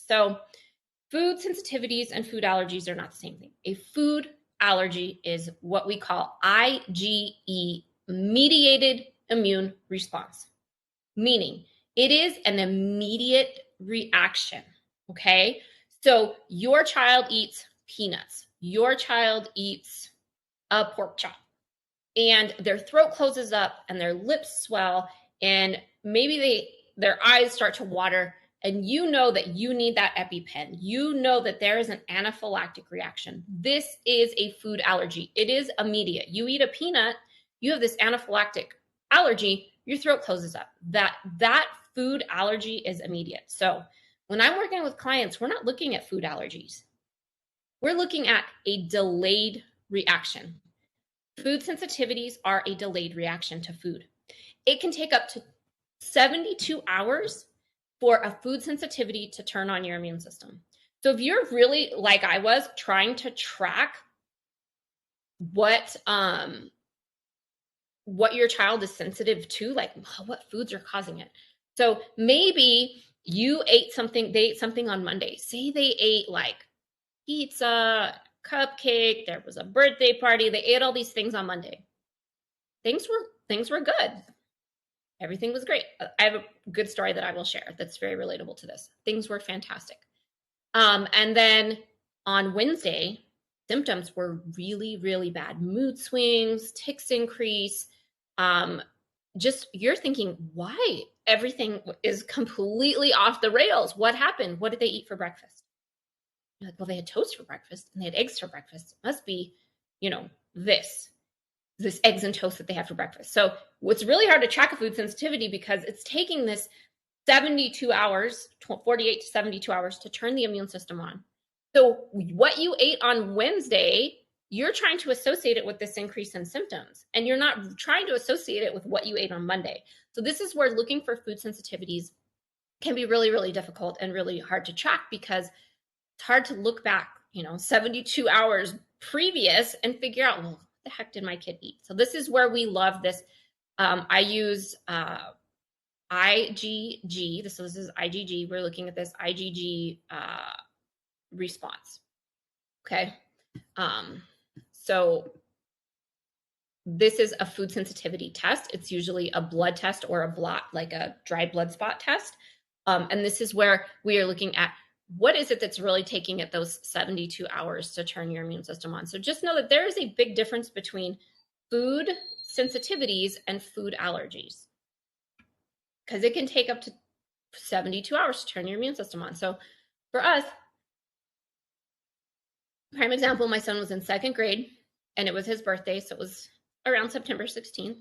So food sensitivities and food allergies are not the same thing. A food allergy is what we call IgE, mediated immune response, meaning it is an immediate reaction. Okay. So your child eats peanuts, your child eats a pork chop, and their throat closes up and their lips swell, and maybe their eyes start to water, and you know that you need that EpiPen. You know that there is an anaphylactic reaction. This is a food allergy. It is immediate. You eat a peanut, you have this anaphylactic allergy, your throat closes up. That food allergy is immediate. So when I'm working with clients, we're not looking at food allergies. We're looking at a delayed reaction. Food sensitivities are a delayed reaction to food. It can take up to 72 hours for a food sensitivity to turn on your immune system. So if you're really, like I was, trying to track what your child is sensitive to, like what foods are causing it. So maybe they ate something on Monday. Say they ate like pizza, cupcake, there was a birthday party, they ate all these things on Monday. Things were good. Everything was great. I have a good story that I will share that's very relatable to this. Things were fantastic. And then on Wednesday, symptoms were really, really bad. Mood swings, tics increase. Just you're thinking, why? Everything is completely off the rails. What happened? What did they eat for breakfast? You're like, well, they had toast for breakfast and they had eggs for breakfast. It must be, this eggs and toast that they have for breakfast. So it's really hard to track a food sensitivity because it's taking this 72 hours, 48 to 72 hours to turn the immune system on. So what you ate on Wednesday, you're trying to associate it with this increase in symptoms, and you're not trying to associate it with what you ate on Monday. So this is where looking for food sensitivities can be really, really difficult and really hard to track because it's hard to look back, 72 hours previous and figure out, well, what the heck did my kid eat? So this is where we love this. I use IgG. This is IgG. We're looking at this IgG response. Okay. So this is a food sensitivity test. It's usually a blood test or a blot, like a dry blood spot test. And this is where we are looking at what is it that's really taking it those 72 hours to turn your immune system on. So just know that there is a big difference between food sensitivities and food allergies, because it can take up to 72 hours to turn your immune system on. So for us, prime example, my son was in second grade and it was his birthday. So it was around September 16th.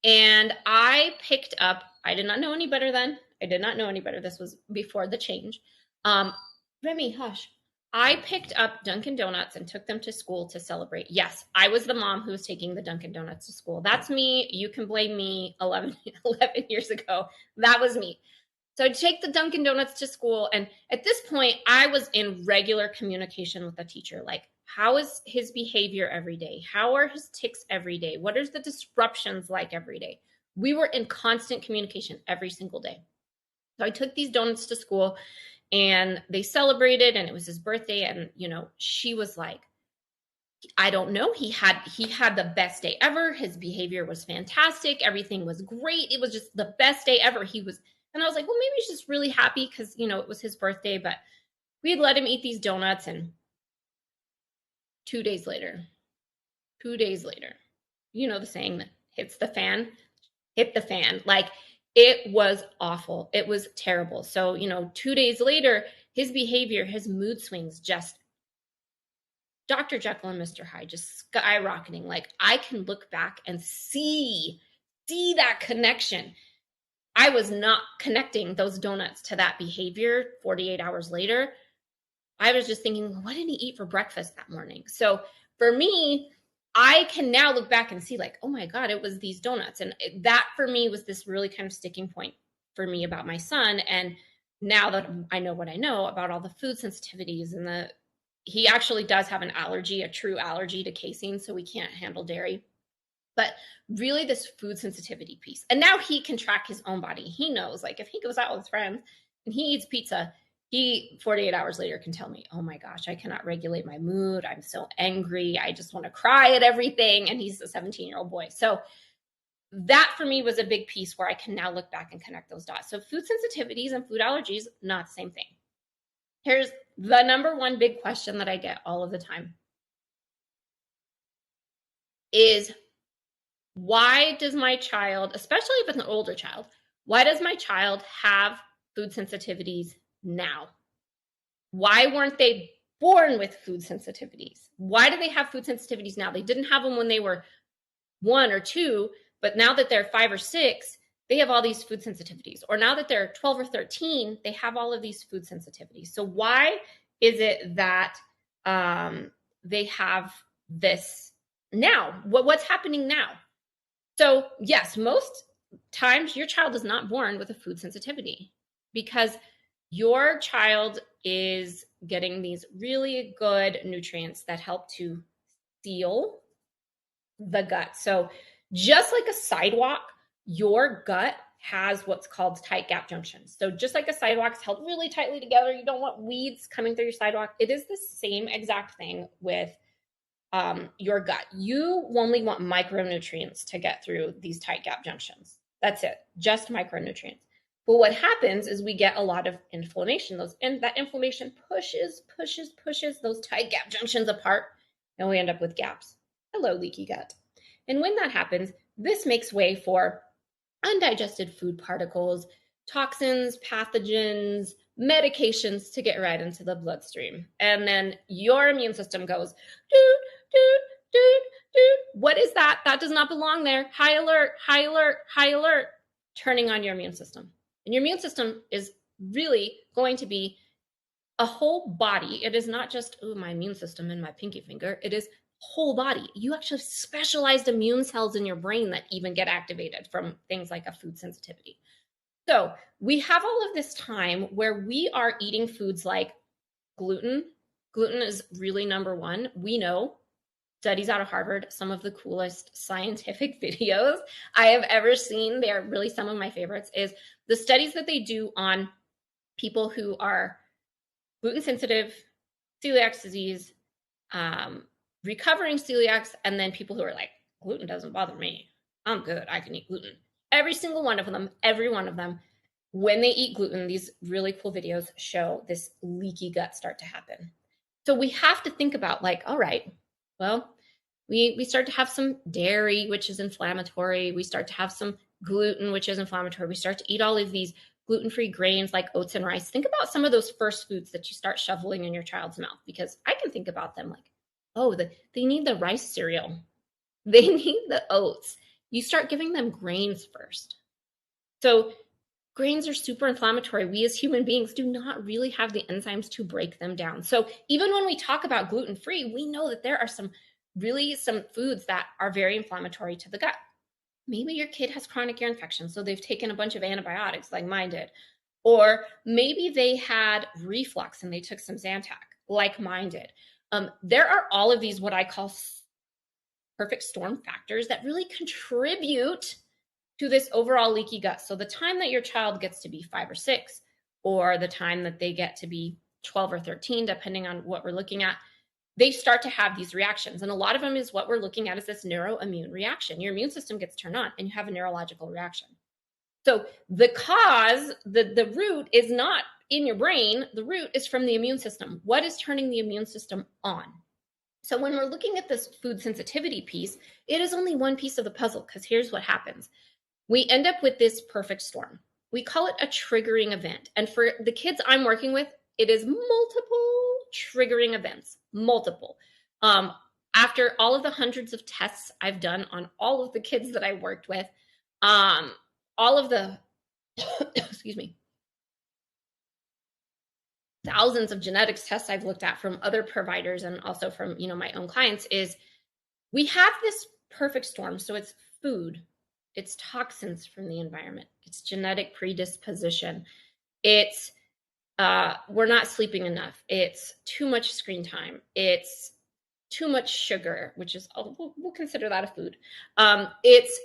And I did not know any better then. I did not know any better. This was before the change. Remy, hush. I picked up Dunkin' Donuts and took them to school to celebrate. Yes, I was the mom who was taking the Dunkin' Donuts to school. That's me. You can blame me 11 years ago. That was me. So I'd take the Dunkin' Donuts to school. And at this point, I was in regular communication with the teacher. Like, how is his behavior every day? How are his tics every day? What are the disruptions like every day? We were in constant communication every single day. So I took these donuts to school and they celebrated, and it was his birthday. And, she was like, I don't know. He had the best day ever. His behavior was fantastic. Everything was great. It was just the best day ever. And I was like, well, maybe he's just really happy because, it was his birthday, but we had let him eat these donuts. And 2 days later, the saying that hit the fan. Like, it was awful. It was terrible. So, 2 days later, his behavior, his mood swings, just Dr. Jekyll and Mr. Hyde, just skyrocketing. Like, I can look back and see that connection. I was not connecting those donuts to that behavior 48 hours later. I was just thinking, well, what did he eat for breakfast that morning? So for me, I can now look back and see like, oh my God, it was these donuts. And that for me was this really kind of sticking point for me about my son. And now that I know what I know about all the food sensitivities and he actually does have an allergy, a true allergy to casein. So we can't handle dairy. But really this food sensitivity piece. And now he can track his own body. He knows, like, if he goes out with friends and he eats pizza, He 48 hours later can tell me, oh my gosh, I cannot regulate my mood. I'm so angry. I just want to cry at everything. And he's a 17-year-old boy. So that for me was a big piece where I can now look back and connect those dots. So food sensitivities and food allergies, not the same thing. Here's the number one big question that I get all of the time is, why does my child, especially if it's an older child, why does my child have food sensitivities now? Why weren't they born with food sensitivities? Why do they have food sensitivities now? They didn't have them when they were 1 or 2, but now that they're 5 or 6, they have all these food sensitivities. Or now that they're 12 or 13, they have all of these food sensitivities. So why is it that they have this now? What's happening now? So yes, most times your child is not born with a food sensitivity because your child is getting these really good nutrients that help to seal the gut. So just like a sidewalk, your gut has what's called tight gap junctions. So just like a sidewalk is held really tightly together, you don't want weeds coming through your sidewalk. It is the same exact thing with your gut. You only want micronutrients to get through these tight gap junctions. That's it, just micronutrients. But what happens is we get a lot of inflammation. That inflammation pushes those tight gap junctions apart, and we end up with gaps. Hello, leaky gut. And when that happens, this makes way for undigested food particles, toxins, pathogens, medications to get right into the bloodstream. And then your immune system goes, doot, doot, doot, doot. What is that? That does not belong there. High alert, high alert, high alert. Turning on your immune system. And your immune system is really going to be a whole body. It is not just, oh, my immune system and my pinky finger. It is whole body. You actually have specialized immune cells in your brain that even get activated from things like a food sensitivity. So we have all of this time where we are eating foods like gluten. Gluten is really number one. We know, studies out of Harvard, some of the coolest scientific videos I have ever seen. They are really some of my favorites, is the studies that they do on people who are gluten sensitive, celiac disease, recovering celiacs, and then people who are like, gluten doesn't bother me. I'm good. I can eat gluten. Every single one of them, every one of them, when they eat gluten, these really cool videos show this leaky gut start to happen. So we have to think about like, all right, well, we start to have some dairy, which is inflammatory. We start to have some gluten, which is inflammatory. We start to eat all of these gluten-free grains like oats and rice. Think about some of those first foods that you start shoveling in your child's mouth, because I can think about them like, oh, they need the rice cereal. They need the oats. You start giving them grains first. So grains are super inflammatory. We as human beings do not really have the enzymes to break them down. So even when we talk about gluten-free, we know that there are some foods that are very inflammatory to the gut. Maybe your kid has chronic ear infection, so they've taken a bunch of antibiotics like mine did. Or maybe they had reflux and they took some Zantac like mine did. There are all of these what I call perfect storm factors that really contribute to this overall leaky gut. So the time that your child gets to be 5 or 6, or the time that they get to be 12 or 13, depending on what we're looking at, they start to have these reactions. And a lot of them is what we're looking at is this neuroimmune reaction. Your immune system gets turned on and you have a neurological reaction. So the cause, the root is not in your brain. The root is from the immune system. What is turning the immune system on? So when we're looking at this food sensitivity piece, it is only one piece of the puzzle, because here's what happens. We end up with this perfect storm. We call it a triggering event. And for the kids I'm working with, it is multiple triggering events, multiple. After all of the hundreds of tests I've done on all of the kids that I worked with, all of the, excuse me, thousands of genetics tests I've looked at from other providers and also from, my own clients, is we have this perfect storm. So it's food, it's toxins from the environment, it's genetic predisposition, it's we're not sleeping enough, it's too much screen time, it's too much sugar, which is, we'll consider that a food. It's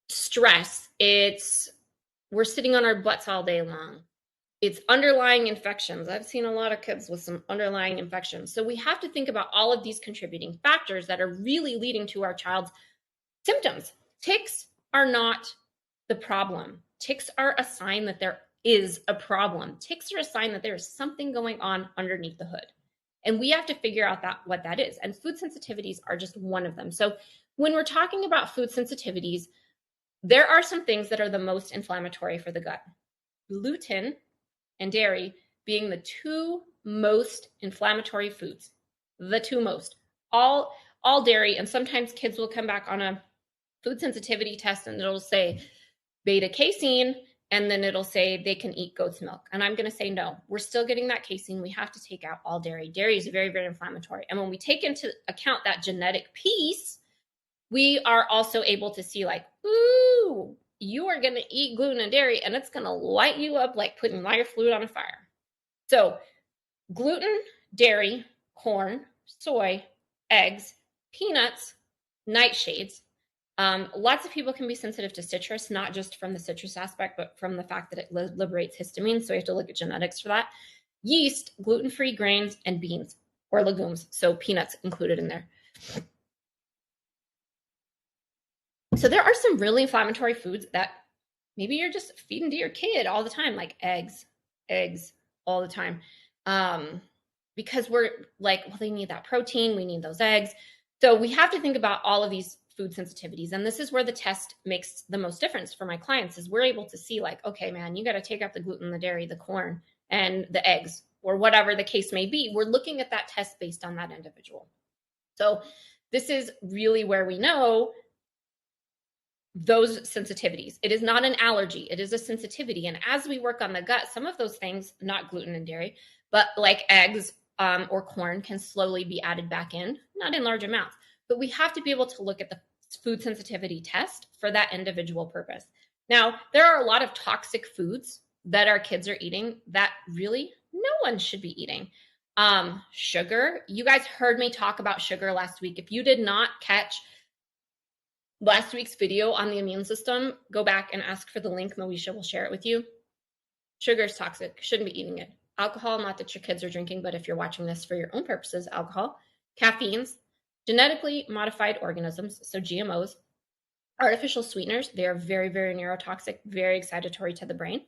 stress, it's we're sitting on our butts all day long, It's underlying infections. I've seen a lot of kids with some underlying infections. So we have to think about all of these contributing factors that are really leading to our child's symptoms. Tics are not the problem. Tics are a sign that there is a problem. Tics are a sign that there is something going on underneath the hood. And we have to figure out what that is. And food sensitivities are just one of them. So when we're talking about food sensitivities, there are some things that are the most inflammatory for the gut. Gluten and dairy being the two most inflammatory foods, the two most. All dairy, and sometimes kids will come back on a food sensitivity test and it'll say beta casein, and then it'll say they can eat goat's milk. And I'm going to say, no, we're still getting that casein. We have to take out all dairy. Dairy is very, very inflammatory. And when we take into account that genetic piece, we are also able to see like, ooh, you are going to eat gluten and dairy and it's going to light you up like putting lighter fluid on a fire. So gluten, dairy, corn, soy, eggs, peanuts, nightshades. Lots of people can be sensitive to citrus, not just from the citrus aspect, but from the fact that it liberates histamine. So we have to look at genetics for that. Yeast, gluten-free grains, and beans or legumes. So peanuts included in there. So there are some really inflammatory foods that maybe you're just feeding to your kid all the time, like eggs all the time. Because we're like, well, they need that protein. We need those eggs. So we have to think about all of these food sensitivities. And this is where the test makes the most difference for my clients is we're able to see like, okay, man, you got to take out the gluten, the dairy, the corn, and the eggs, or whatever the case may be. We're looking at that test based on that individual. So this is really where we know those sensitivities. It is not an allergy. It is a sensitivity. And as we work on the gut, some of those things, not gluten and dairy, but like eggs or corn can slowly be added back in, not in large amounts. But we have to be able to look at the food sensitivity test for that individual purpose. Now, there are a lot of toxic foods that our kids are eating that really no one should be eating. Sugar. You guys heard me talk about sugar last week. If you did not catch last week's video on the immune system, go back and ask for the link. Moesha will share it with you. Sugar is toxic. Shouldn't be eating it. Alcohol, not that your kids are drinking, but if you're watching this for your own purposes, alcohol. Caffeines, genetically modified organisms, so GMOs, artificial sweeteners. They are very, very neurotoxic, very excitatory to the brain.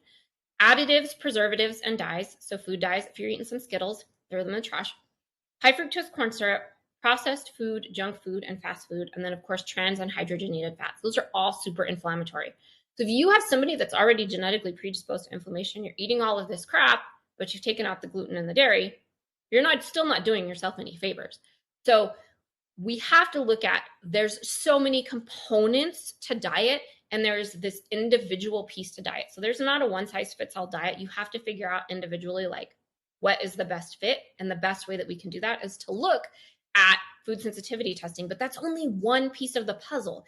Additives, preservatives, and dyes. So food dyes, if you're eating some Skittles, throw them in the trash. High fructose corn syrup, processed food, junk food, and fast food. And then, of course, trans and hydrogenated fats. Those are all super inflammatory. So if you have somebody that's already genetically predisposed to inflammation, you're eating all of this crap, but you've taken out the gluten and the dairy, you're still not doing yourself any favors. So we have to look at, there's so many components to diet, and there's this individual piece to diet. So there's not a one size fits all diet. You have to figure out individually, like, what is the best fit? And the best way that we can do that is to look at food sensitivity testing, but that's only one piece of the puzzle.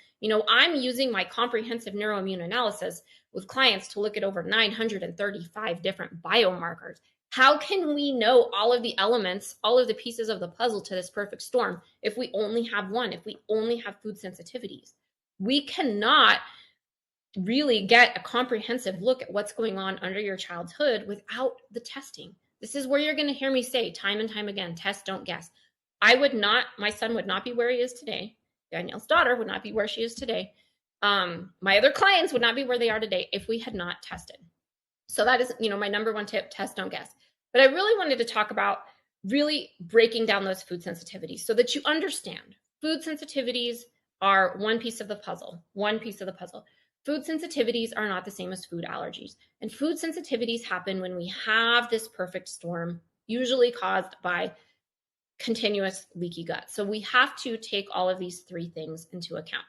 I'm using my comprehensive neuroimmune analysis with clients to look at over 935 different biomarkers. How can we know all of the elements, all of the pieces of the puzzle to this perfect storm if we only have one, if we only have food sensitivities? We cannot really get a comprehensive look at what's going on under your child's hood without the testing. This is where you're going to hear me say time and time again, test, don't guess. My son would not be where he is today. Danielle's daughter would not be where she is today. My other clients would not be where they are today if we had not tested. So that is, my number one tip, test, don't guess. But I really wanted to talk about really breaking down those food sensitivities so that you understand food sensitivities are one piece of the puzzle, Food sensitivities are not the same as food allergies. And food sensitivities happen when we have this perfect storm, usually caused by continuous leaky gut. So we have to take all of these three things into account.